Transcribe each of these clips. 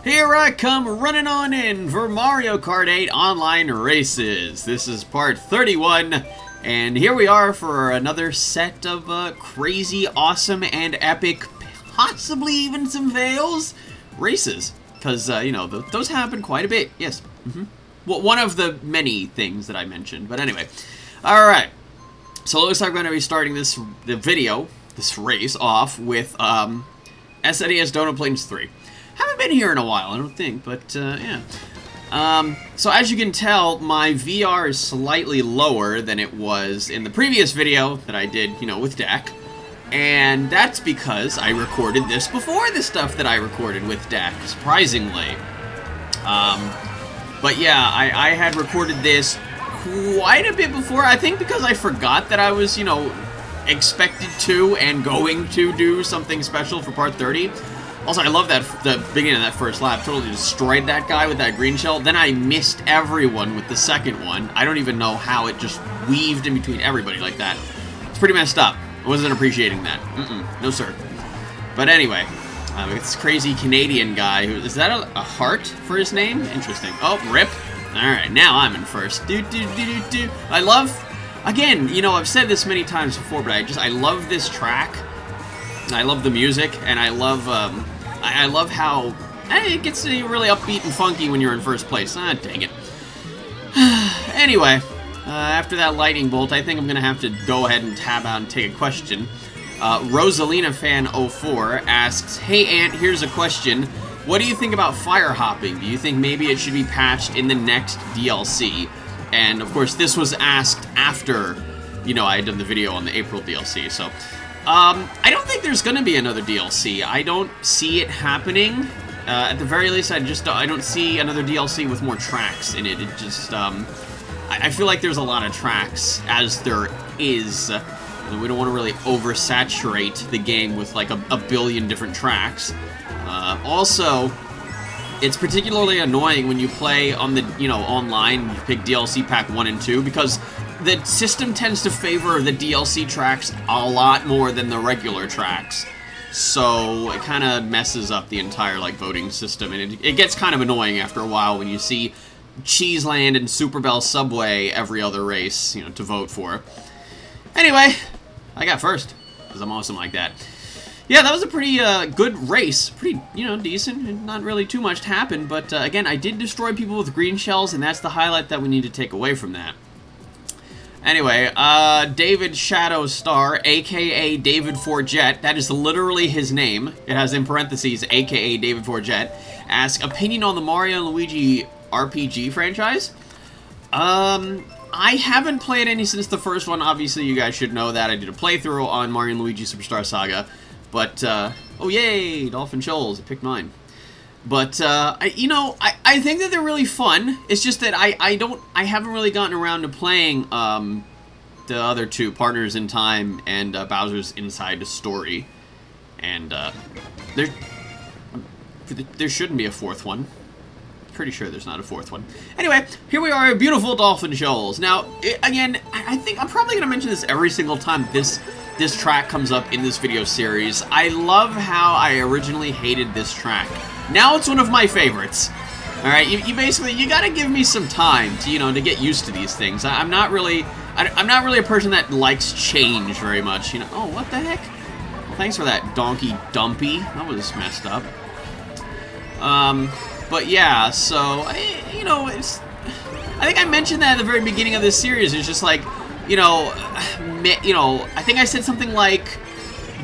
Here I come running on in for Mario Kart 8 Online Races. This is part 31, and here we are for another set of crazy, awesome, and epic, possibly even some fails, races. Because, you know, those happen quite a bit, yes. Well, one of the many things that I mentioned, but anyway. Alright, so it looks like we're going to be starting this race off with SNES Donut Plains 3. Haven't been here in a while, I don't think, but, yeah. So as you can tell, my VR is slightly lower than it was in the previous video that I did, you know, with Dak. And that's because I recorded this before the stuff that I recorded with Dak, surprisingly. But yeah, I had recorded this quite a bit before, I think because I forgot that I was, you know, expected to and going to do something special for part 30. Also, I love that the beginning of that first lap. Totally destroyed that guy with that green shell. Then I missed everyone with the second one. I don't even know how it just weaved in between everybody like that. It's pretty messed up. I wasn't appreciating that. No, sir. But anyway, this crazy Canadian guy. Is that a heart for his name? Interesting. Oh, rip. Alright, now I'm in first. I love, again, you know, I've said this many times before, but I love this track. I love the music, and I love how it gets really upbeat and funky when you're in first place. Ah, dang it. Anyway, after that lightning bolt, I think I'm going to have to go ahead and tab out and take a question. Rosalina Fan 04 asks, "Hey Ant, here's a question. What do you think about fire hopping? Do you think maybe it should be patched in the next DLC?" And of course, this was asked after, you know, I had done the video on the April DLC, so... I don't think there's gonna be another DLC. I don't see it happening. At the very least, I don't see another DLC with more tracks in it. It just, I feel like there's a lot of tracks, as there is. And we don't want to really oversaturate the game with, like, a billion different tracks. Also, it's particularly annoying when you play on the, you know, online, you pick DLC Pack 1 and 2, because the system tends to favor the DLC tracks a lot more than the regular tracks. So it kind of messes up the entire, like, voting system, and it gets kind of annoying after a while when you see Cheeseland and Super Bell Subway every other race, you know, to vote for. Anyway, I got first, because I'm awesome like that. Yeah, that was a pretty good race. Pretty, you know, decent, and not really too much happened, but again, I did destroy people with green shells, and that's the highlight that we need to take away from that. Anyway, David Shadow Star, a.k.a. David Forget, that is literally his name. It has in parentheses, a.k.a. David Forget, asks, opinion on the Mario and Luigi RPG franchise? I haven't played any since the first one. Obviously, you guys should know that. I did a playthrough on Mario and Luigi Superstar Saga. But, oh yay, Dolphin Shoals, I picked mine. But, you know, I think that they're really fun. It's just that I haven't really gotten around to playing, the other two, Partners in Time and, Bowser's Inside Story. And, there shouldn't be a fourth one. Pretty sure there's not a fourth one. Anyway, here we are, beautiful Dolphin Shoals. Now, again, I think I'm probably going to mention this every single time this track comes up in this video series. I love how I originally hated this track. Now it's one of my favorites. Alright, you basically, you gotta give me some time to, you know, to get used to these things. I'm not really a person that likes change very much, you know. Oh, what the heck? Well, thanks for that, Donkey Dumpy. That was messed up. But yeah, so, you know, I think I mentioned that at the very beginning of this series. It's just like, you know, I think I said something like,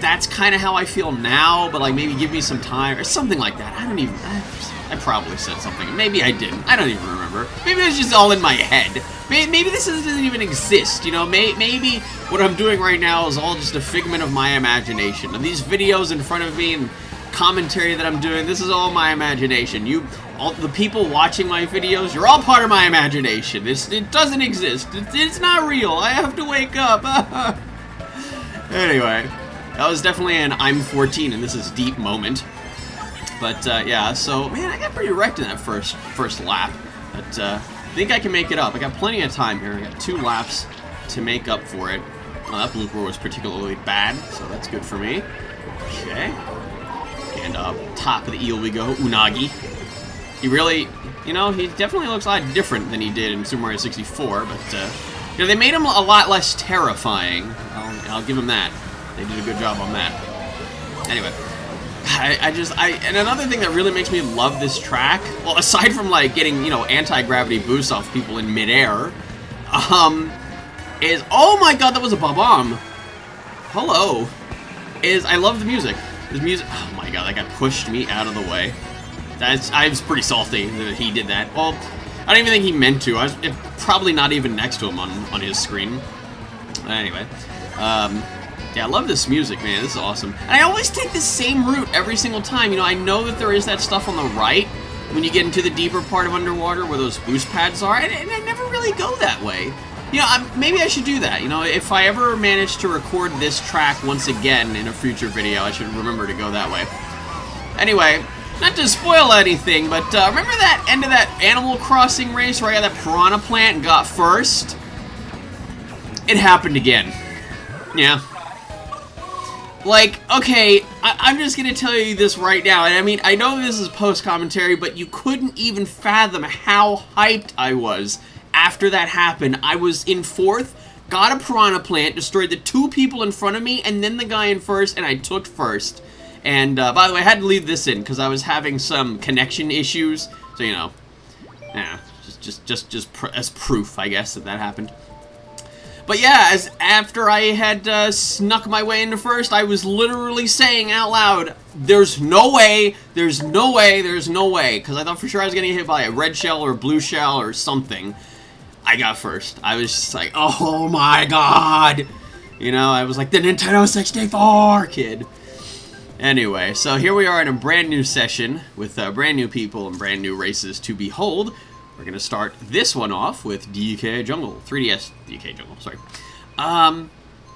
that's kind of how I feel now, but, like, maybe give me some time, or something like that. I probably said something. Maybe I didn't. I don't even remember. Maybe it's just all in my head. Maybe this doesn't even exist, you know? Maybe what I'm doing right now is all just a figment of my imagination. And these videos in front of me and commentary that I'm doing, this is all my imagination. All the people watching my videos, you're all part of my imagination. It doesn't exist. It's not real. I have to wake up. Anyway, that was definitely an I'm 14 and this is deep moment. But yeah, so man, I got pretty wrecked in that first lap. But I think I can make it up. I got plenty of time here. I got 2 laps to make up for it. Well, that blooper was particularly bad, so that's good for me. Okay. And top of the eel we go, Unagi. he really, you know, he definitely looks a lot different than he did in Super Mario 64, but, you know, they made him a lot less terrifying. I'll give him that. They did a good job on that. Anyway, and another thing that really makes me love this track, well, aside from, like, getting, you know, anti-gravity boosts off people in midair, is, oh my god, that was a bomb. Hello. I love the music. The music, oh my god, that guy pushed me out of the way. I was pretty salty that he did that. Well, I don't even think he meant to. I was probably not even next to him on his screen. Anyway, yeah, I love this music, man. This is awesome. And I always take the same route every single time. You know, I know that there is that stuff on the right when you get into the deeper part of underwater where those boost pads are, and I never really go that way. You know, maybe I should do that. You know, if I ever manage to record this track once again in a future video, I should remember to go that way. Anyway, not to spoil anything, but remember that end of that Animal Crossing race where I got that piranha plant and got first? It happened again. Yeah. Like, okay, I'm just gonna tell you this right now, and I mean, I know this is post-commentary, but you couldn't even fathom how hyped I was after that happened. I was in fourth, got a piranha plant, destroyed the 2 people in front of me, and then the guy in first, and I took first. And, by the way, I had to leave this in, because I was having some connection issues, so, you know, yeah, just as proof, I guess, that happened. But yeah, after I had snuck my way into first, I was literally saying out loud, there's no way, there's no way, there's no way, because I thought for sure I was going to get hit by a red shell or a blue shell or something. I got first. I was just like, oh my god! You know, I was like the Nintendo 64 kid. Anyway, so here we are in a brand new session with brand new people and brand new races to behold. We're going to start this one off with DK Jungle. 3DS DK Jungle, sorry.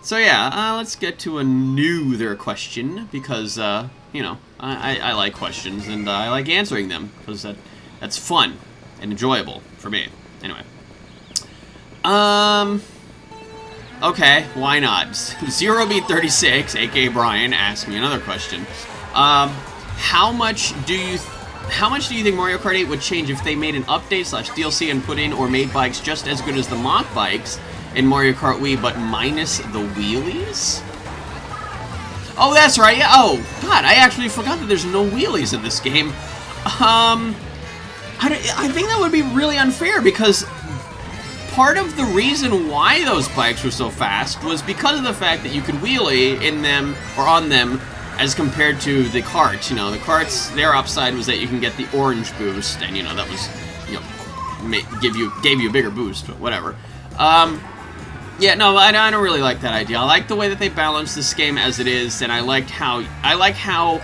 So yeah, let's get to another question, because, you know, I like questions, and I like answering them, because that's fun and enjoyable for me. Anyway. Okay, why not? ZeroBeat36, aka Brian, asked me another question. How much do you think Mario Kart 8 would change if they made an update / DLC and put in or made bikes just as good as the mock bikes in Mario Kart Wii, but minus the wheelies? Oh, that's right. Yeah. Oh, God, I actually forgot that there's no wheelies in this game. I think that would be really unfair, because part of the reason why those bikes were so fast was because of the fact that you could wheelie in them or on them as compared to the carts. You know, the carts, their upside was that you can get the orange boost, and, you know, that was, you know, gave you a bigger boost, but whatever. Yeah, no, I don't really like that idea. I like the way that they balance this game as it is, and I like how,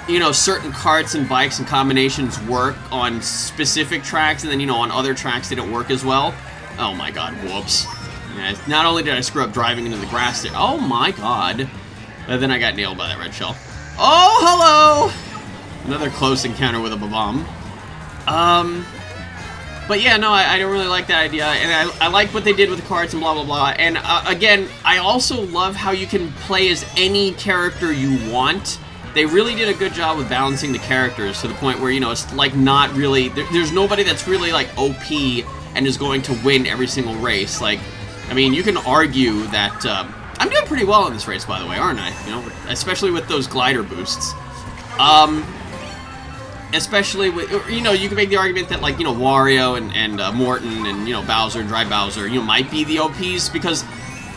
you know, certain carts and bikes and combinations work on specific tracks, and then, you know, on other tracks they don't work as well. Oh my god, whoops. Yeah, not only did I screw up driving into the grass there, oh my god. But then I got nailed by that red shell. Oh, hello! Another close encounter with a bomb. But yeah, no, I don't really like that idea, and I like what they did with the carts and blah blah blah. And again, I also love how you can play as any character you want. They really did a good job with balancing the characters to the point where, you know, it's like not really, there's nobody that's really like OP and is going to win every single race. Like, I mean, you can argue that, I'm doing pretty well in this race, by the way, aren't I? You know, especially with those glider boosts. Especially with, you know, you can make the argument that, like, you know, Wario and Morton and, you know, Bowser and Dry Bowser, you know, might be the OPs, because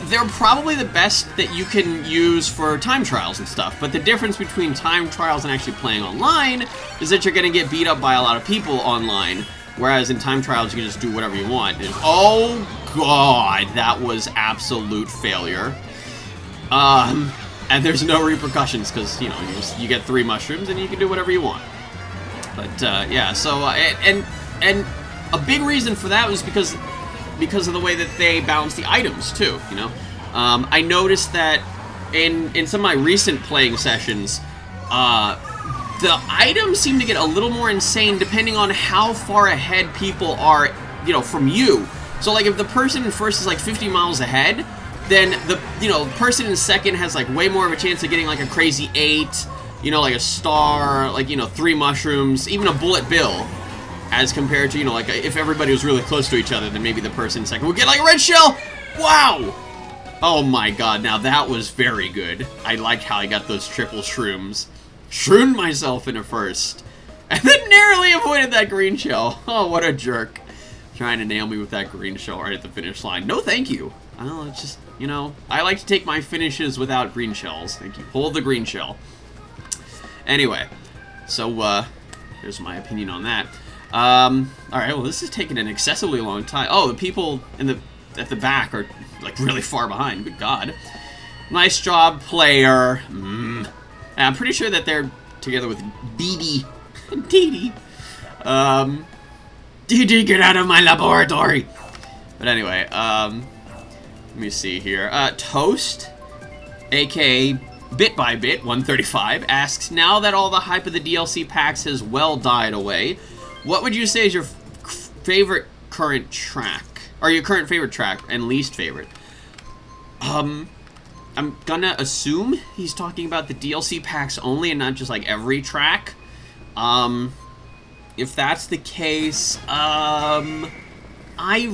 they're probably the best that you can use for time trials and stuff. But the difference between time trials and actually playing online is that you're going to get beat up by a lot of people online. Whereas in time trials, you can just do whatever you want. Oh, God, that was absolute failure. And there's no repercussions, because, you know, you get 3 mushrooms and you can do whatever you want. But, yeah, so, and a big reason for that was because of the way that they balance the items, too, you know? I noticed that in some of my recent playing sessions, the items seem to get a little more insane depending on how far ahead people are, you know, from you. So, like, if the person in first is, like, 50 miles ahead, then the, you know, person in second has, like, way more of a chance of getting, like, a crazy 8, you know, like a star, like, you know, 3 mushrooms, even a bullet bill. as compared to, you know, like if everybody was really close to each other, then maybe the person second would get like a red shell. Wow! Oh my god, now that was very good. I like how I got those triple shrooms. Shroomed myself in a first. And then narrowly avoided that green shell. Oh, what a jerk. Trying to nail me with that green shell right at the finish line. No, thank you. Oh, it's just, you know, I like to take my finishes without green shells. Thank you. Hold the green shell. Anyway, so, here's my opinion on that. Alright, well, this is taking an excessively long time. Oh, the people at the back are, like, really far behind. Good God. Nice job, player. I'm pretty sure that they're together with Dee Dee. Dee Dee, get out of my laboratory! But anyway, let me see here. Toast, aka Bit by Bit 135, asks, now that all the hype of the DLC packs has well died away, what would you say is your favorite current track? Or your current favorite track and least favorite? I'm gonna assume he's talking about the DLC packs only and not just like every track. If that's the case, I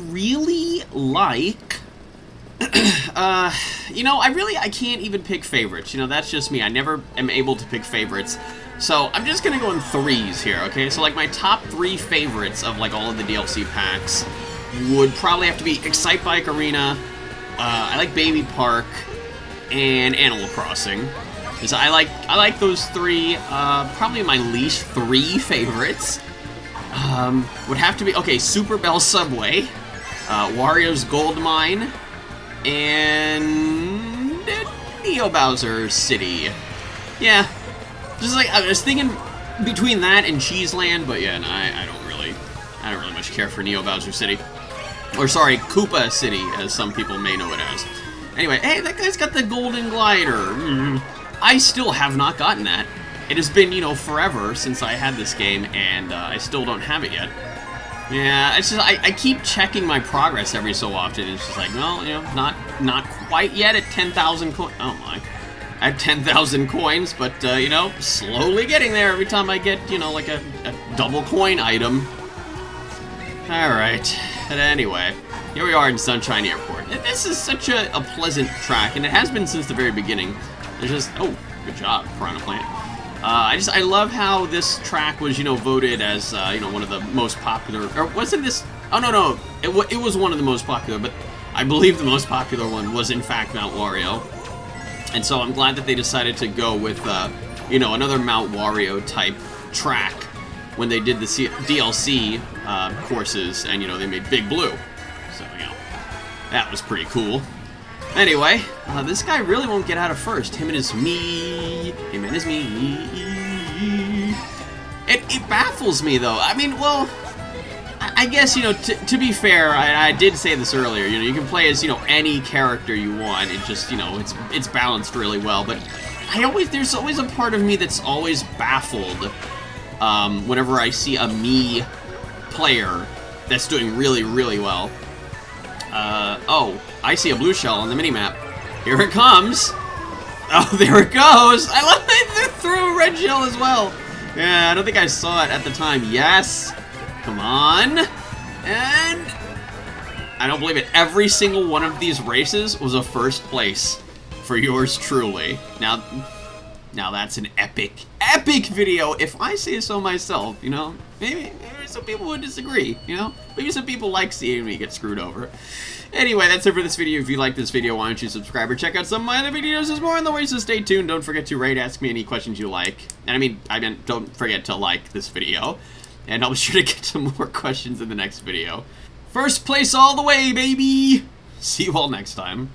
really like, you know, I can't even pick favorites. You know, that's just me. I never am able to pick favorites. So I'm just gonna go in threes here, okay? So like my top 3 favorites of like all of the DLC packs would probably have to be Excite Bike Arena, I like Baby Park, and Animal Crossing. Because I like those 3, probably my least 3 favorites. Would have to be, okay, Super Bell Subway, Wario's Gold Mine, and Neo Bowser City. Yeah, just like, I was thinking between that and Cheeseland, but yeah, no, I don't really much care for Neo Bowser City. Or sorry, Koopa City, as some people may know it as. Anyway, hey, that guy's got the golden glider. I still have not gotten that. It has been, you know, forever since I had this game, and I still don't have it yet. Yeah, it's just, I keep checking my progress every so often. It's just like, well, you know, not quite yet at 10,000 coins. Oh my. At 10,000 coins, but, you know, slowly getting there every time I get, you know, like a double coin item. Alright. But anyway, here we are in Sunshine Airport. This is such a pleasant track, and it has been since the very beginning. There's just, oh, good job, Piranha Plant. I love how this track was, you know, voted as, you know, one of the most popular, or wasn't this, oh, no, it was one of the most popular, but I believe the most popular one was, in fact, Mount Wario. And so I'm glad that they decided to go with, you know, another Mount Wario type track when they did the DLC courses, and, you know, they made Big Blue. So, you know, that was pretty cool. Anyway, this guy really won't get out of first. Him and his me. Him and his me. It baffles me, though. I mean, well, I guess, you know, to be fair, I did say this earlier, you know, you can play as, you know, any character you want. It just, you know, it's balanced really well. But there's always a part of me that's always baffled whenever I see a me player that's doing really, really well. Oh, I see a blue shell on the minimap. Here it comes. Oh, there it goes. I love it. They threw a red shell as well. Yeah, I don't think I saw it at the time. Yes. Come on. And I don't believe it. Every single one of these races was a first place for yours truly. Now that's an epic video, if I say so myself, you know? Maybe some people would disagree, you know? Maybe some people like seeing me get screwed over. Anyway, that's it for this video. If you like this video, why don't you subscribe or check out some of my other videos? There's more on the way, so stay tuned. Don't forget to rate, ask me any questions you like. And I mean, don't forget to like this video. And I'll be sure to get some more questions in the next video. First place all the way, baby! See you all next time.